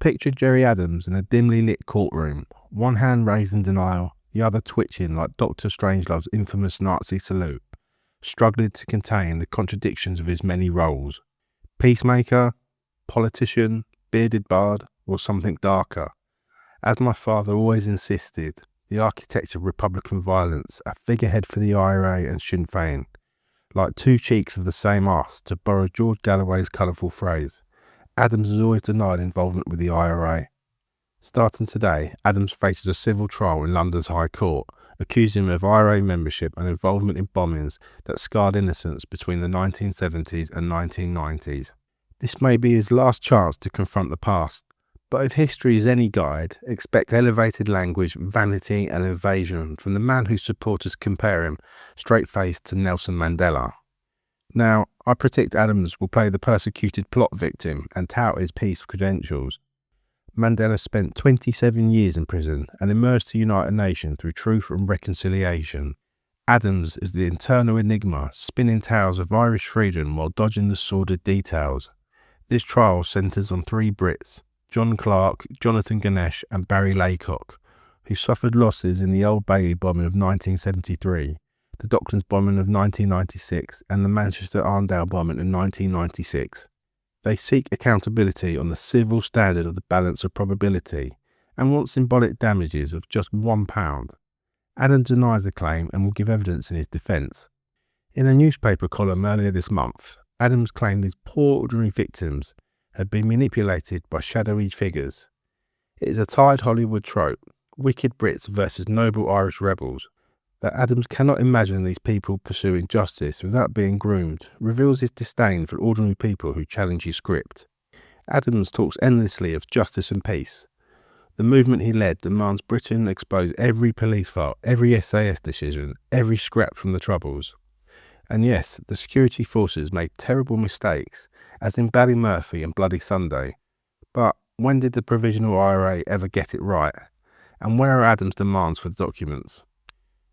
Picture Gerry Adams in a dimly lit courtroom, one hand raised in denial, the other twitching like Dr. Strangelove's infamous Nazi salute, struggling to contain the contradictions of his many roles. Peacemaker, politician, bearded bard, or something darker. As my father always insisted, the architect of Republican violence, a figurehead for the IRA and Sinn Féin, like two cheeks of the same arse, to borrow George Galloway's colourful phrase. Adams has always denied involvement with the IRA. Starting today, Adams faces a civil trial in London's High Court, accusing him of IRA membership and involvement in bombings that scarred innocents between the 1970s and 1990s. This may be his last chance to confront the past, but if history is any guide, expect elevated language, vanity and evasion from the man whose supporters compare him straight-faced to Nelson Mandela. Now, I predict Adams will play the persecuted plot victim and tout his peace credentials. Mandela spent 27 years in prison and emerged to unite a nation through truth and reconciliation. Adams is the internal enigma, spinning tales of Irish freedom while dodging the sordid details. This trial centres on three Brits, John Clark, Jonathan Ganesh and Barry Laycock, who suffered losses in the Old Bailey bombing of 1973, the Docklands bombing of 1996 and the Manchester Arndale bombing in 1996. They seek accountability on the civil standard of the balance of probability and want symbolic damages of just £1. Adams denies the claim and will give evidence in his defence. In a newspaper column earlier this month, Adams claimed these poor ordinary victims had been manipulated by shadowy figures. It is a tired Hollywood trope, wicked Brits versus noble Irish rebels, that Adams cannot imagine these people pursuing justice without being groomed, reveals his disdain for ordinary people who challenge his script. Adams talks endlessly of justice and peace. The movement he led demands Britain expose every police file, every SAS decision, every scrap from the Troubles. And yes, the security forces made terrible mistakes, as in Ballymurphy and Bloody Sunday. But when did the Provisional IRA ever get it right? And where are Adams' demands for the documents?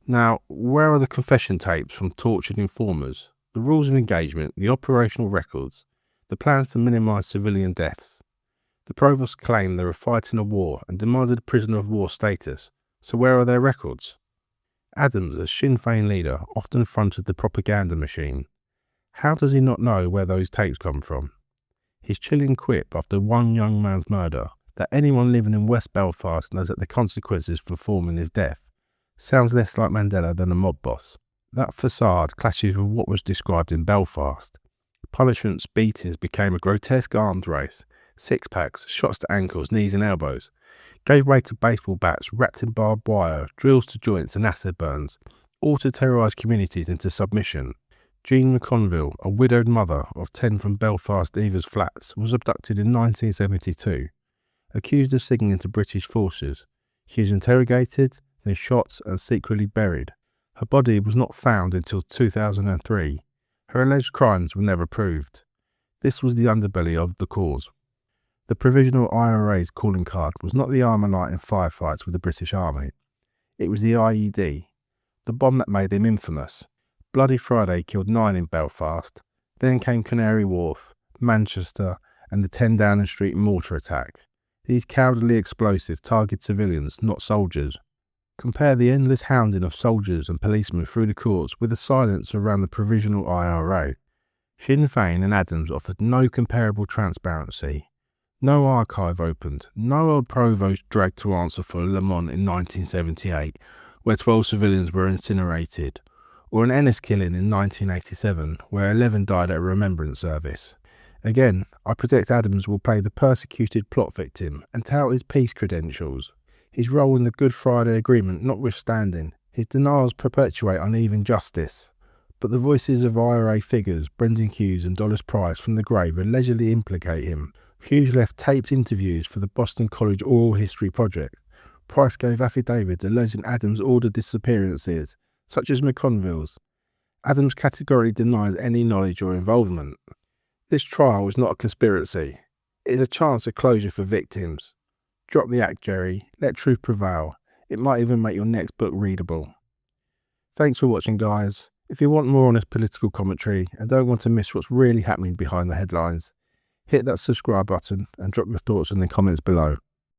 Now, where are the confession tapes from tortured informers, the rules of engagement, the operational records, the plans to minimise civilian deaths? The provost claimed they were fighting a war and demanded a prisoner of war status, so where are their records? Adams, as Sinn Féin leader, often fronted the propaganda machine. How does he not know where those tapes come from? His chilling quip after one young man's murder, that anyone living in West Belfast knows that the consequences for forming is death, sounds less like Mandela than a mob boss. That facade clashes with what was described in Belfast. Punishments, beatings became a grotesque arms race, six-packs, shots to ankles, knees and elbows, gave way to baseball bats wrapped in barbed wire, drills to joints and acid burns, all to terrorise communities into submission. Jean McConville, a widowed mother of 10 from Belfast Evers Flats, was abducted in 1972. Accused of signaling to British forces, she was interrogated, then shot and secretly buried. Her body was not found until 2003. Her alleged crimes were never proved. This was the underbelly of the cause. The Provisional IRA's calling card was not the Armalite in firefights with the British Army. It was the IED, the bomb that made him infamous. Bloody Friday killed 9 in Belfast. Then came Canary Wharf, Manchester and the 10 Downing Street mortar attack. These cowardly explosives targeted civilians, not soldiers. Compare the endless hounding of soldiers and policemen through the courts with the silence around the Provisional IRA. Sinn Féin and Adams offered no comparable transparency. No archive opened, no old provost dragged to answer for Le Mans in 1978, where 12 civilians were incinerated, or an Ennis killing in 1987, where 11 died at a remembrance service. Again, I predict Adams will play the persecuted plot victim and tout his peace credentials. His role in the Good Friday Agreement notwithstanding, his denials perpetuate uneven justice. But the voices of IRA figures, Brendan Hughes and Douglas Price from the grave allegedly implicate him. Hughes left taped interviews for the Boston College Oral History Project. Price gave affidavits alleging Adams ordered disappearances, such as McConville's. Adams categorically denies any knowledge or involvement. This trial is not a conspiracy. It is a chance of closure for victims. Drop the act, Gerry. Let truth prevail. It might even make your next book readable. Thanks for watching, guys. If you want more honest political commentary and don't want to miss what's really happening behind the headlines, hit that subscribe button and drop your thoughts in the comments below.